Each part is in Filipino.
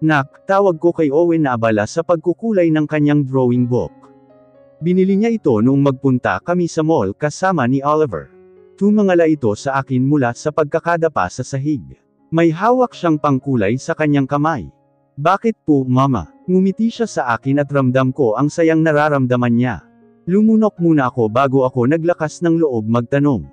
Nak, tawag ko kay Owen na abala sa pagkukulay ng kanyang drawing book. Binili niya ito noong magpunta kami sa mall kasama ni Oliver. Tumangala ito sa akin mula sa pagkakadapa sa sahig. May hawak siyang pangkulay sa kanyang kamay. Bakit po, Mama? Ngumiti siya sa akin at ramdam ko ang sayang nararamdaman niya. Lumunok muna ako bago ako naglakas ng loob magtanong.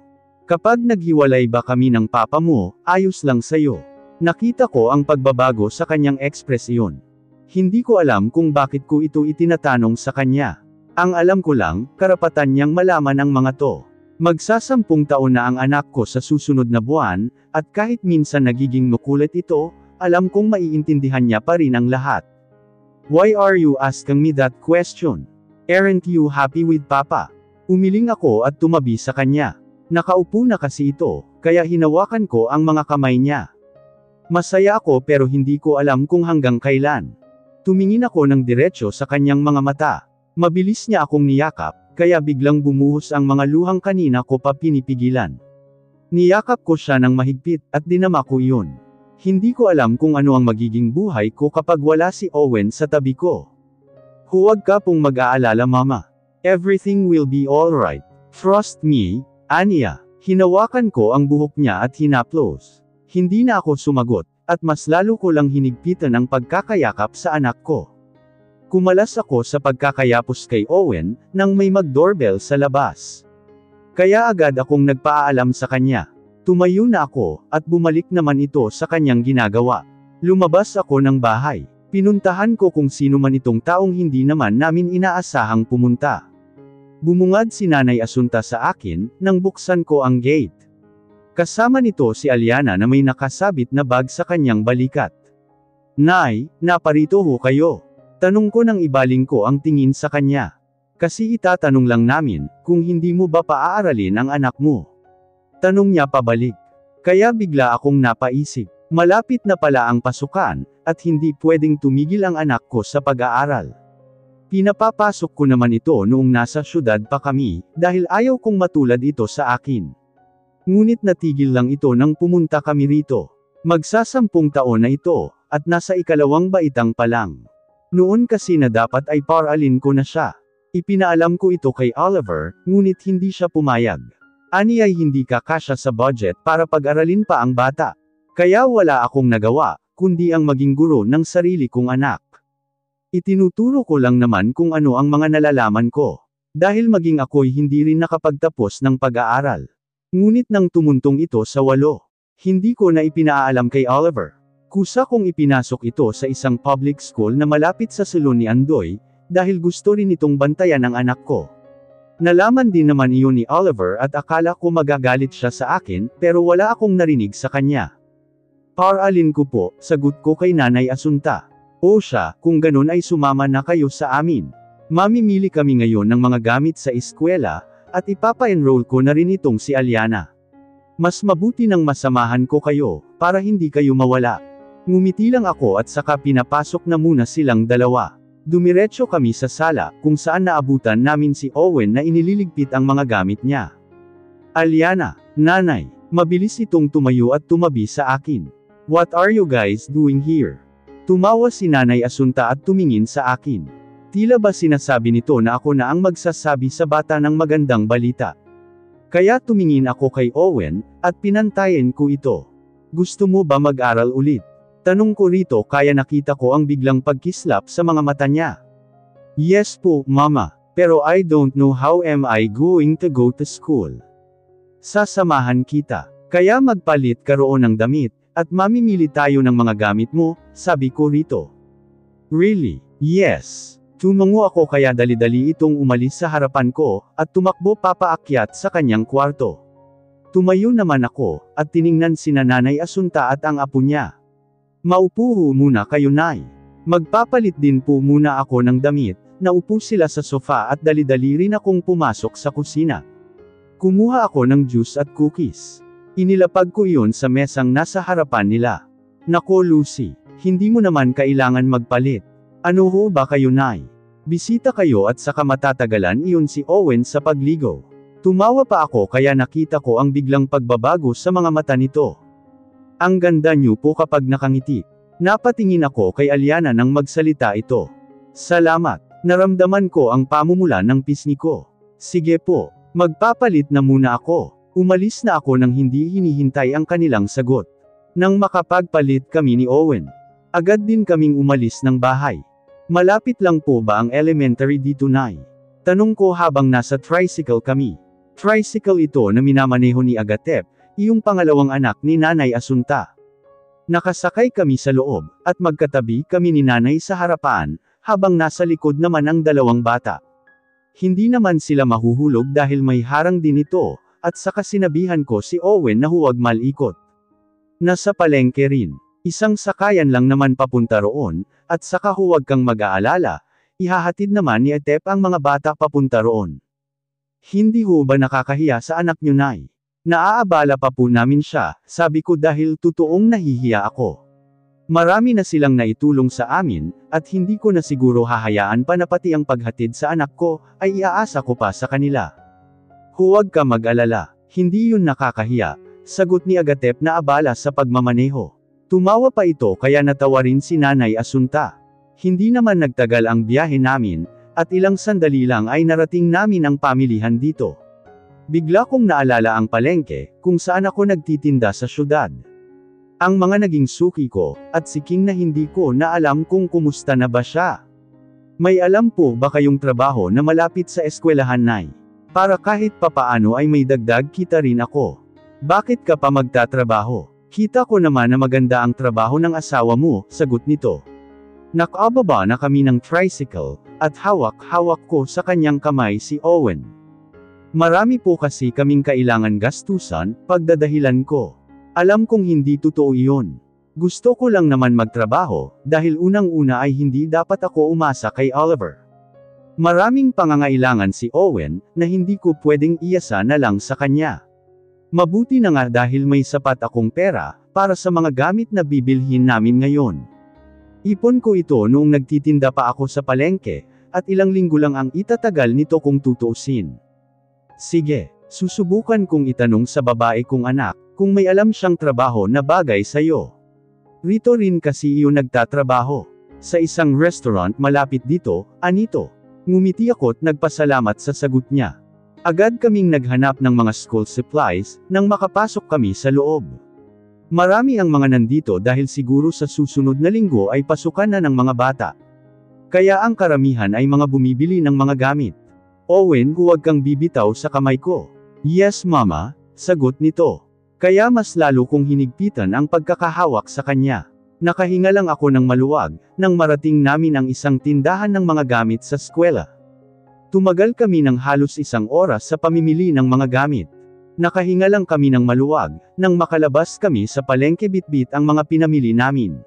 Kapag naghiwalay ba kami ng papa mo, ayos lang sayo. Nakita ko ang pagbabago sa kanyang ekspresyon. Hindi ko alam kung bakit ko ito itinatanong sa kanya. Ang alam ko lang, karapatan niyang malaman ang mga to. Magsasampung taon na ang anak ko sa susunod na buwan, at kahit minsan nagiging makulit ito, alam kong maiintindihan niya pa rin ang lahat. Why are you asking me that question? Aren't you happy with Papa? Umiling ako at tumabi sa kanya. Nakaupo na kasi ito, kaya hinawakan ko ang mga kamay niya. Masaya ako pero hindi ko alam kung hanggang kailan. Tumingin ako ng diretso sa kanyang mga mata. Mabilis niya akong niyakap, kaya biglang bumuhos ang mga luhang kanina ko pa pinipigilan. Niyakap ko siya ng mahigpit, at dinama ko iyon. Hindi ko alam kung ano ang magiging buhay ko kapag wala si Owen sa tabi ko. Huwag ka pong mag-aalala, Mama. Everything will be alright. Trust me, Anya. Hinawakan ko ang buhok niya at hinaplos. Hindi na ako sumagot, at mas lalo ko lang hinigpitan ang pagkakayakap sa anak ko. Kumalas ako sa pagkakayapos kay Owen, nang may mag-doorbell sa labas. Kaya agad akong nagpaalam sa kanya. Tumayo na ako, at bumalik naman ito sa kanyang ginagawa. Lumabas ako ng bahay. Pinuntahan ko kung sino man itong taong hindi naman namin inaasahang pumunta. Bumungad si Nanay Asunta sa akin, nang buksan ko ang gate. Kasama nito si Aliana na may nakasabit na bag sa kanyang balikat. Nay, naparito ho kayo. Tanong ko nang ibaling ko ang tingin sa kanya. Kasi itatanong lang namin, kung hindi mo ba paaaralin ang anak mo. Tanong niya pabalik. Kaya bigla akong napaisip. Malapit na pala ang pasukan, at hindi pwedeng tumigil ang anak ko sa pag-aaral. Pinapapasok ko naman ito noong nasa syudad pa kami, dahil ayaw kong matulad ito sa akin. Ngunit natigil lang ito nang pumunta kami rito. Magsasampung taon na ito, at nasa ikalawang baitang pa lang. Noon kasi na dapat ay paralin ko na siya. Ipinaalam ko ito kay Oliver, ngunit hindi siya pumayag. Ani ay hindi kakasya sa budget para pag-aralin pa ang bata. Kaya wala akong nagawa, kundi ang maging guro ng sarili kong anak. Itinuturo ko lang naman kung ano ang mga nalalaman ko. Dahil maging ako'y hindi rin nakapagtapos ng pag-aaral. Ngunit nang tumuntong ito sa 8, hindi ko na ipinaalam kay Oliver. Kusa kong ipinasok ito sa isang public school na malapit sa salon ni Andoy, dahil gusto rin itong bantayan ng anak ko. Nalaman din naman iyon ni Oliver at akala ko magagalit siya sa akin, pero wala akong narinig sa kanya. Paralin ko po, sagot ko kay Nanay Asunta. O siya, kung ganun ay sumama na kayo sa amin. Mamimili kami ngayon ng mga gamit sa eskwela, at ipapa-enroll ko na rin itong si Aliana. Mas mabuti nang masamahan ko kayo, para hindi kayo mawala. Ngumiti lang ako at saka pinapasok na muna silang dalawa. Dumiretso kami sa sala, kung saan naabutan namin si Owen na inililigpit ang mga gamit niya. Aliana, Nanay, mabilis itong tumayo at tumabi sa akin. What are you guys doing here? Tumawa si Nanay Asunta at tumingin sa akin. Tila ba sinasabi nito na ako na ang magsasabi sa bata ng magandang balita? Kaya tumingin ako kay Owen, at pinantayan ko ito. Gusto mo ba mag-aral ulit? Tanong ko rito kaya nakita ko ang biglang pagkislap sa mga mata niya. Yes po, Mama, pero I don't know how am I going to go to school. Sasamahan kita. Kaya magpalit ka roon ng damit, at mamimili tayo ng mga gamit mo, sabi ko rito. Really? Yes. Tumango ako kaya dali-dali itong umalis sa harapan ko, at tumakbo papaakyat sa kanyang kwarto. Tumayo naman ako, at tiningnan sina Nanay Asunta at ang apo niya. Maupo ho muna kayo, Nay. Magpapalit din po muna ako ng damit. Naupo sila sa sofa at dali-dali rin akong pumasok sa kusina. Kumuha ako ng juice at cookies. Inilapag ko iyon sa mesang nasa harapan nila. Nako Lucy, hindi mo naman kailangan magpalit. Ano ho ba kayo, Nay? Bisita kayo at saka matatagalan iyon si Owen sa pagligo. Tumawa pa ako kaya nakita ko ang biglang pagbabago sa mga mata nito. Ang ganda niyo po kapag nakangiti. Napatingin ako kay Aliana nang magsalita ito. Salamat. Naramdaman ko ang pamumula ng pisngi ko. Sige po, magpapalit na muna ako. Umalis na ako nang hindi hinihintay ang kanilang sagot. Nang makapagpalit kami ni Owen, agad din kaming umalis ng bahay. Malapit lang po ba ang elementary dito, Nay? Tanong ko habang nasa tricycle kami. Tricycle ito na minamaneho ni Agatep, iyong pangalawang anak ni Nanay Asunta. Nakasakay kami sa loob, at magkatabi kami ni Nanay sa harapan, habang nasa likod naman ang dalawang bata. Hindi naman sila mahuhulog dahil may harang din ito, at saka sinabihan ko si Owen na huwag malikot. Nasa palengke rin. Isang sakayan lang naman papunta roon, at saka huwag kang mag-aalala, ihahatid naman ni Atep ang mga bata papunta roon. Hindi ho ba nakakahiya sa anak niyo, Nay? Naaabala pa po namin siya, sabi ko dahil totoong nahihiya ako. Marami na silang naitulong sa amin, at hindi ko na siguro hahayaan pa na pati ang paghatid sa anak ko, ay iaasa ko pa sa kanila. Huwag ka mag-alala, hindi yun nakakahiya, sagot ni Agatep na abala sa pagmamaneho. Tumawa pa ito kaya natawa rin si Nanay Asunta. Hindi naman nagtagal ang biyahe namin, at ilang sandali lang ay narating namin ang pamilihan dito. Bigla kong naalala ang palengke, kung saan ako nagtitinda sa syudad. Ang mga naging suki ko, at si King na hindi ko na alam kung kumusta na ba siya. May alam po ba kayong trabaho na malapit sa eskwelahan, Nay? Para kahit papaano ay may dagdag kita rin ako. Bakit ka pa magtatrabaho? Kita ko naman na maganda ang trabaho ng asawa mo, sagot nito. Nakababa na kami ng tricycle, at hawak-hawak ko sa kanyang kamay si Owen. Marami po kasi kaming kailangan gastusan, pagdadahilan ko. Alam kong hindi totoo iyon. Gusto ko lang naman magtrabaho, dahil unang-una ay hindi dapat ako umasa kay Oliver. Maraming pangangailangan si Owen, na hindi ko pwedeng iasa na lang sa kanya. Mabuti na nga dahil may sapat akong pera, para sa mga gamit na bibilhin namin ngayon. Ipon ko ito noong nagtitinda pa ako sa palengke, at ilang linggo lang ang itatagal nito kung tutuusin. Sige, susubukan kong itanong sa babae kong anak, kung may alam siyang trabaho na bagay sa'yo. Rito rin kasi iyon nagtatrabaho. Sa isang restaurant malapit dito, anito. Ngumiti ako't nagpasalamat sa sagot niya. Agad kaming naghanap ng mga school supplies, nang makapasok kami sa loob. Marami ang mga nandito dahil siguro sa susunod na linggo ay pasukan na ng mga bata. Kaya ang karamihan ay mga bumibili ng mga gamit. Owen, huwag kang bibitaw sa kamay ko. Yes, Mama, sagot nito. Kaya mas lalo kong hinigpitan ang pagkakahawak sa kanya. Nakahinga lang ako ng maluwag, nang marating namin ang isang tindahan ng mga gamit sa eskwela. Tumagal kami ng halos 1 oras sa pamimili ng mga gamit. Nakahinga lang kami ng maluwag, nang makalabas kami sa palengke bitbit ang mga pinamili namin.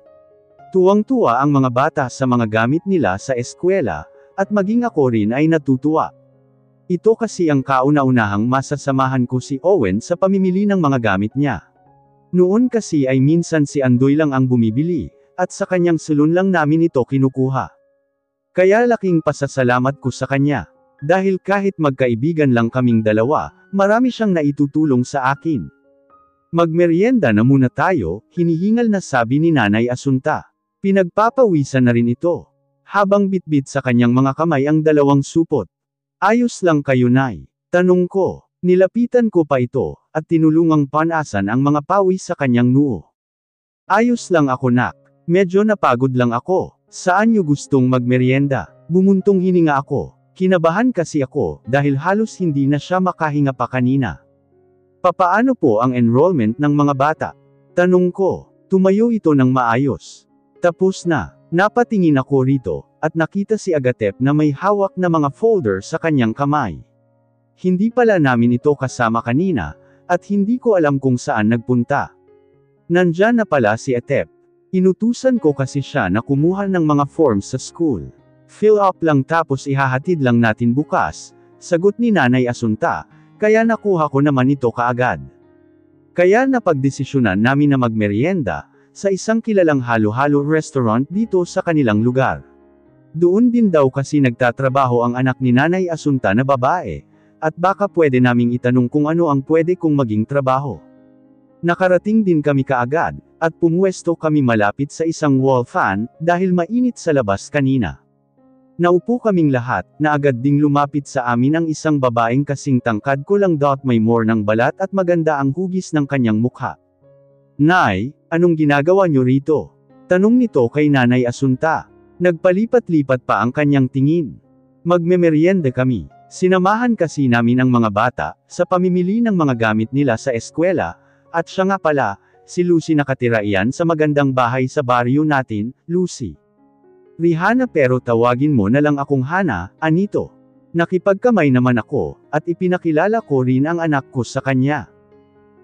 Tuwang-tuwa ang mga bata sa mga gamit nila sa eskwela, at maging ako rin ay natutuwa. Ito kasi ang kauna-unahang masasamahan ko si Owen sa pamimili ng mga gamit niya. Noon kasi ay minsan si Andoy lang ang bumibili, at sa kanyang salon lang namin ito kinukuha. Kaya laking pasasalamat ko sa kanya. Dahil kahit magkaibigan lang kaming dalawa, marami siyang naitutulong sa akin. Magmeryenda na muna tayo, hinihingal na sabi ni Nanay Asunta. Pinagpapawisan na rin ito. Habang bitbit sa kanyang mga kamay ang 2 supot. Ayos lang kayo, Nay? Tanong ko. Nilapitan ko pa ito, at tinulungang panasan ang mga pawis sa kanyang noo. Ayos lang ako, Nak. Medyo napagod lang ako. Saan niyo gustong magmeryenda? Bumuntong hininga ako. Kinabahan kasi ako, dahil halos hindi na siya makahinga pa kanina. Papaano po ang enrollment ng mga bata? Tanong ko. Tumayo ito ng maayos. Tapos na. Napatingin ako rito, at nakita si Agatep na may hawak na mga folder sa kanyang kamay. Hindi pala namin ito kasama kanina, at hindi ko alam kung saan nagpunta. Nandyan na pala si Atep. Inutusan ko kasi siya na kumuha ng mga forms sa school. Fill up lang tapos ihahatid lang natin bukas, sagot ni Nanay Asunta, kaya nakuha ko naman ito kaagad. Kaya napagdesisyonan namin na magmeryenda, sa isang kilalang halo-halo restaurant dito sa kanilang lugar. Doon din daw kasi nagtatrabaho ang anak ni Nanay Asunta na babae, at baka pwede naming itanong kung ano ang pwede kong maging trabaho. Nakarating din kami kaagad, at pumwesto kami malapit sa isang wall fan, dahil mainit sa labas kanina. Naupo kaming lahat, na agad ding lumapit sa amin ang isang babaeng kasing tangkad ko lang may more ng balat at maganda ang hugis ng kanyang mukha. "Nay, anong ginagawa niyo rito?" Tanong nito kay Nanay Asunta. Nagpalipat-lipat pa ang kanyang tingin. "Magmemeryenda kami. Sinamahan kasi namin ang mga bata, sa pamimili ng mga gamit nila sa eskwela, at siya nga pala, si Lucy nakatira iyan sa magandang bahay sa baryo natin, Lucy. Rihanna pero tawagin mo na lang akong Hana, anito." Nakipagkamay naman ako, at ipinakilala ko rin ang anak ko sa kanya.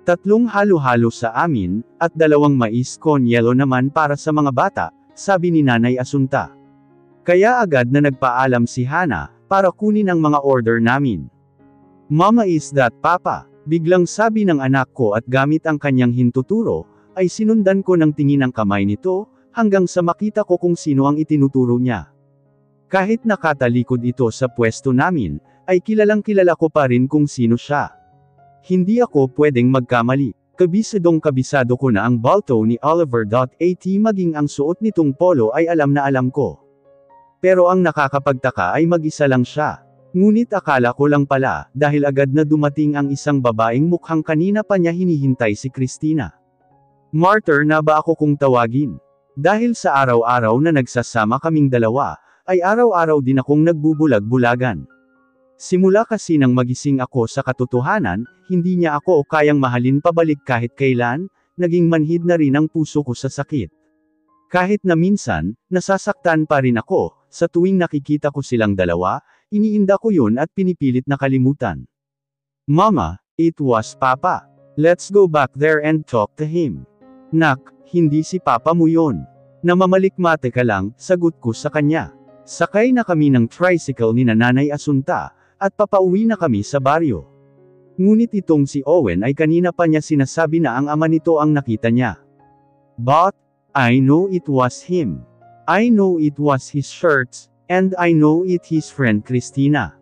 3 halo-halo sa amin, at 2 mais con yelo naman para sa mga bata, sabi ni Nanay Asunta. Kaya agad na nagpaalam si Hana, para kunin ang mga order namin. "Mama, is that Papa?" Biglang sabi ng anak ko at gamit ang kanyang hintuturo, ay sinundan ko ng tingin ang kamay nito, hanggang sa makita ko kung sino ang itinuturo niya. Kahit nakatalikod ito sa pwesto namin, ay kilalang kilala ko pa rin kung sino siya. Hindi ako pwedeng magkamali. Kabisadong kabisado ko na ang balto ni Oliver. At maging ang suot nitong polo ay alam na alam ko. Pero ang nakakapagtaka ay mag-isa lang siya. Ngunit akala ko lang pala, dahil agad na dumating ang isang babaeng mukhang kanina pa niya hinihintay si Christina. Martyr na ba ako kung tawagin? Dahil sa araw-araw na nagsasama kaming dalawa, ay araw-araw din akong nagbubulag-bulagan. Simula kasi nang magising ako sa katotohanan, hindi niya ako kayang mahalin pabalik kahit kailan, naging manhid na rin ang puso ko sa sakit. Kahit na minsan, nasasaktan pa rin ako, sa tuwing nakikita ko silang dalawa, iniinda ko yun at pinipilit na kalimutan. "Mama, it was Papa. Let's go back there and talk to him." "Nak, hindi si Papa mo yun." "Namamalikmate ka lang," sagot ko sa kanya. Sakay na kami ng tricycle ni Nanay Asunta, at papauwi na kami sa baryo. Ngunit itong si Owen ay kanina pa niya sinasabi na ang ama nito ang nakita niya. "But, I know it was him. I know it was his shirts, and I know it his friend Christina."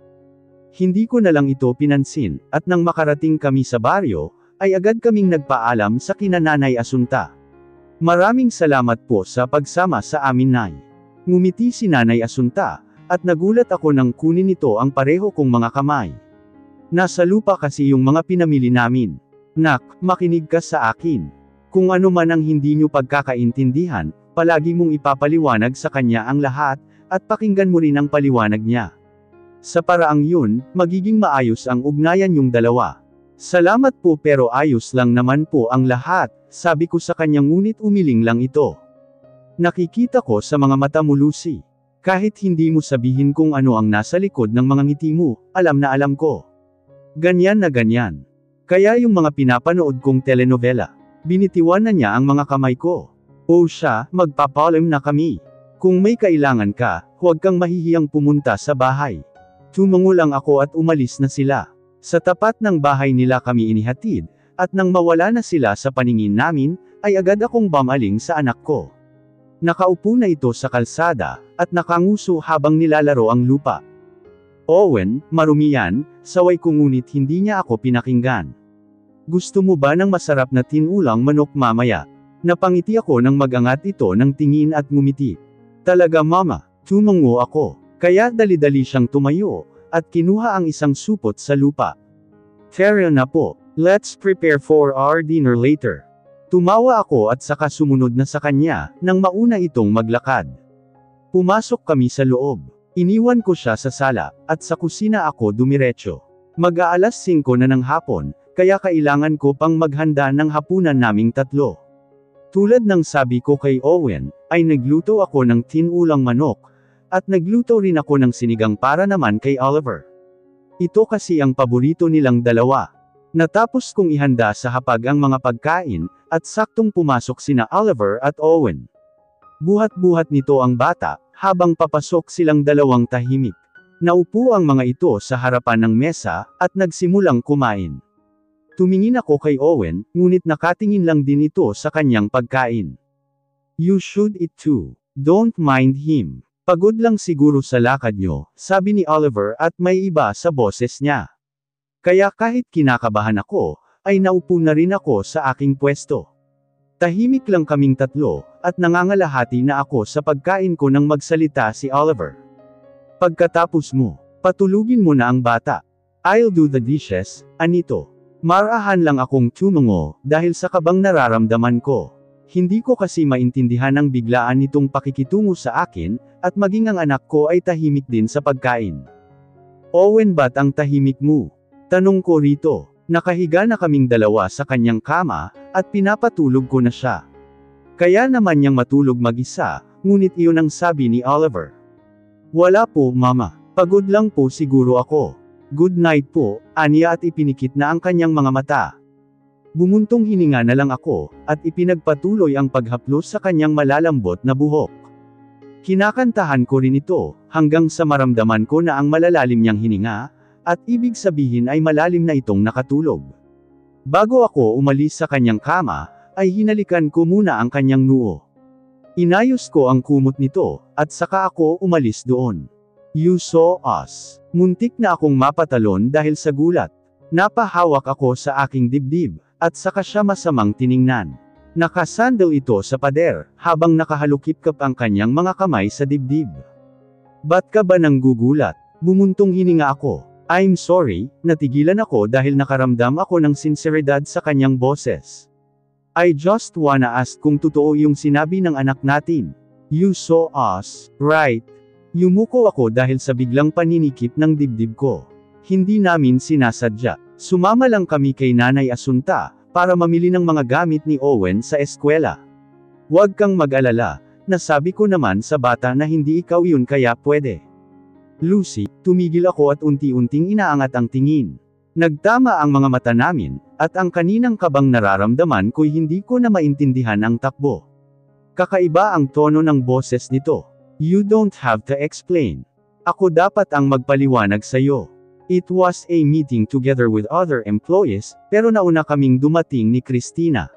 Hindi ko na lang ito pinansin, at nang makarating kami sa baryo, ay agad kaming nagpaalam sa kina Nanay Asunta. "Maraming salamat po sa pagsama sa amin, Nay." Ngumiti si Nanay Asunta, at nagulat ako nang kunin nito ang pareho kong mga kamay. "Nasa lupa kasi yung mga pinamili namin. Nak, makinig ka sa akin. Kung ano man ang hindi nyo pagkakaintindihan, palagi mong ipapaliwanag sa kanya ang lahat, at pakinggan mo rin ang paliwanag niya. Sa paraang yun, magiging maayos ang ugnayan yung dalawa." "Salamat po pero ayos lang naman po ang lahat," sabi ko sa kanya ngunit umiling lang ito. "Nakikita ko sa mga mata mo, Lucy. Kahit hindi mo sabihin kung ano ang nasa likod ng mga ngiti mo, alam na alam ko. Ganyan na ganyan. Kaya yung mga pinapanood kong telenovela, binitiwan na niya ang mga kamay ko. O siya, magpapalim na kami. Kung may kailangan ka, huwag kang mahihiyang pumunta sa bahay." Tumango lang ako at umalis na sila. Sa tapat ng bahay nila kami inihatid, at nang mawala na sila sa paningin namin, ay agad akong bumaling sa anak ko. Nakaupo na ito sa kalsada, at nakanguso habang nilalaro ang lupa. "Owen, marumi yan," saway ko ngunit hindi niya ako pinakinggan. "Gusto mo ba ng masarap na tinulang manok mamaya?" Napangiti ako nang magangat ito ng tingin at ngumiti. "Talaga, Mama," tumango ako. Kaya dali-dali siyang tumayo, at kinuha ang isang supot sa lupa. "Tara na po, let's prepare for our dinner later." Tumawa ako at saka sumunod na sa kanya, nang mauna itong maglakad. Pumasok kami sa loob. Iniwan ko siya sa sala, at sa kusina ako dumiretso. Mag-aalas 5 na ng hapon, kaya kailangan ko pang maghanda ng hapunan naming tatlo. Tulad ng sabi ko kay Owen, ay nagluto ako ng tinulang manok, at nagluto rin ako ng sinigang para naman kay Oliver. Ito kasi ang paborito nilang dalawa. Natapos kong ihanda sa hapag ang mga pagkain, at saktong pumasok sina Oliver at Owen. Buhat-buhat nito ang bata, habang papasok silang dalawang tahimik. Naupo ang mga ito sa harapan ng mesa, at nagsimulang kumain. Tumingin ako kay Owen, ngunit nakatingin lang din ito sa kanyang pagkain. "You should eat too. Don't mind him. Pagod lang siguro sa lakad nyo," sabi ni Oliver at may iba sa boses niya. Kaya kahit kinakabahan ako, ay naupo na rin ako sa aking pwesto. Tahimik lang kaming tatlo, at nangangalahati na ako sa pagkain ko nang magsalita si Oliver. Pagkatapos mo, patulugin mo na ang bata. I'll do the dishes, Anito. Marahan lang akong tumungo, dahil sa kabang nararamdaman ko. Hindi ko kasi maintindihan ang biglaan nitong pakikitungo sa akin, at maging ang anak ko ay tahimik din sa pagkain. Owen, ba't ang tahimik mo? Tanong ko rito. Nakahiga na kaming dalawa sa kanyang kama, at pinapatulog ko na siya. Kaya naman niyang matulog mag-isa, ngunit iyon ang sabi ni Oliver. Wala po, Mama. Pagod lang po siguro ako. Good night po, aniya at ipinikit na ang kanyang mga mata. Bumuntong hininga na lang ako, at ipinagpatuloy ang paghaplos sa kanyang malalambot na buhok. Kinakantahan ko rin ito, hanggang sa maramdaman ko na ang malalalim niyang hininga, at ibig sabihin ay malalim na itong nakatulog. Bago ako umalis sa kanyang kama, ay hinalikan ko muna ang kanyang noo. Inayos ko ang kumot nito, at saka ako umalis doon. You saw us. Muntik na akong mapatalon dahil sa gulat. Napahawak ako sa aking dibdib, at saka siya masamang tiningnan. Nakasandal ito sa pader, habang nakahalukip-kap ang kanyang mga kamay sa dibdib. Ba't ka ba nang gugulat? Bumuntong hininga ako. I'm sorry, natigilan ako dahil nakaramdam ako ng sinseridad sa kanyang boses. I just wanna ask kung totoo yung sinabi ng anak natin. You saw us, right? Yumuko ako dahil sa biglang paninikip ng dibdib ko. Hindi namin sinasadya. Sumama lang kami kay Nanay Asunta, para mamili ng mga gamit ni Owen sa eskwela. Huwag kang mag-alala, nasabi ko naman sa bata na hindi ikaw yun kaya pwede. Lucy, tumigil ako at unti-unting inaangat ang tingin. Nagtama ang mga mata namin, at ang kaninang kabang nararamdaman ko'y hindi ko na maintindihan ang takbo. Kakaiba ang tono ng boses nito. You don't have to explain. Ako dapat ang magpaliwanag sa'yo. It was a meeting together with other employees, pero nauna kaming dumating ni Christina.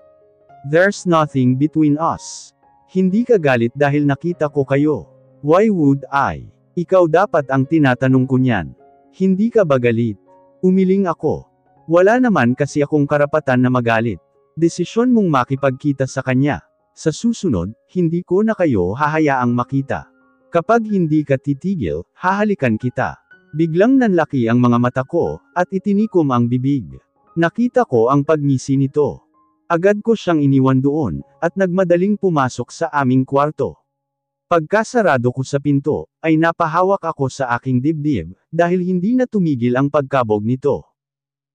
There's nothing between us. Hindi ka galit dahil nakita ko kayo. Why would I? Ikaw dapat ang tinatanong ko niyan. Hindi ka ba galit? Umiling ako. Wala naman kasi akong karapatan na magalit. Desisyon mong makipagkita sa kanya. Sa susunod, hindi ko na kayo hahayaang makita. Kapag hindi ka titigil, hahalikan kita. Biglang nanlaki ang mga mata ko, at itinikom ang bibig. Nakita ko ang pagngisi nito. Agad ko siyang iniwan doon, at nagmadaling pumasok sa aming kwarto. Pagkasarado ko sa pinto, ay napahawak ako sa aking dibdib, dahil hindi na tumigil ang pagkabog nito.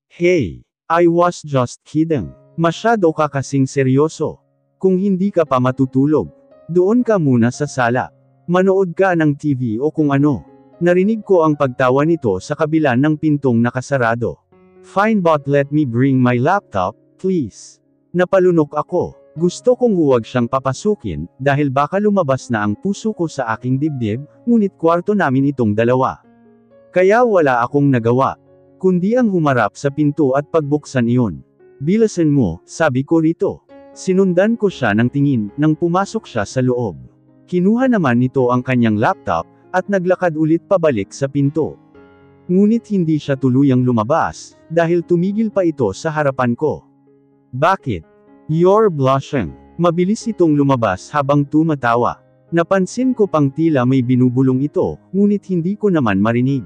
Hey, I was just kidding. Masyado ka kasing seryoso. Kung hindi ka pa matutulog, doon ka muna sa sala. Manood ka ng TV o kung ano. Narinig ko ang pagtawa nito sa kabila ng pintong nakasarado. Fine, but let me bring my laptop, please. Napalunok ako. Gusto kong huwag siyang papasukin, dahil baka lumabas na ang puso ko sa aking dibdib, ngunit kwarto namin itong dalawa. Kaya wala akong nagawa, kundi ang humarap sa pinto at pagbuksan iyon. Bilisan mo, sabi ko rito. Sinundan ko siya ng tingin, nang pumasok siya sa loob. Kinuha naman nito ang kanyang laptop, at naglakad ulit pabalik sa pinto. Ngunit hindi siya tuluyang lumabas, dahil tumigil pa ito sa harapan ko. Bakit? You're blushing. Mabilis itong lumabas habang tumatawa. Napansin ko pang tila may binubulong ito, ngunit hindi ko naman marinig.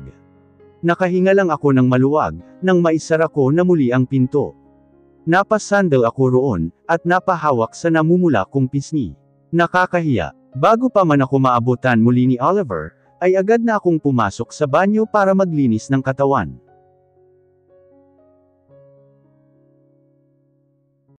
Nakahinga lang ako ng maluwag, nang maisara ko na muli ang pinto. Napasandal ako roon, at napahawak sa namumula kong pisngi. Nakakahiya. Bago pa man ako maabutan muli ni Oliver, ay agad na akong pumasok sa banyo para maglinis ng katawan.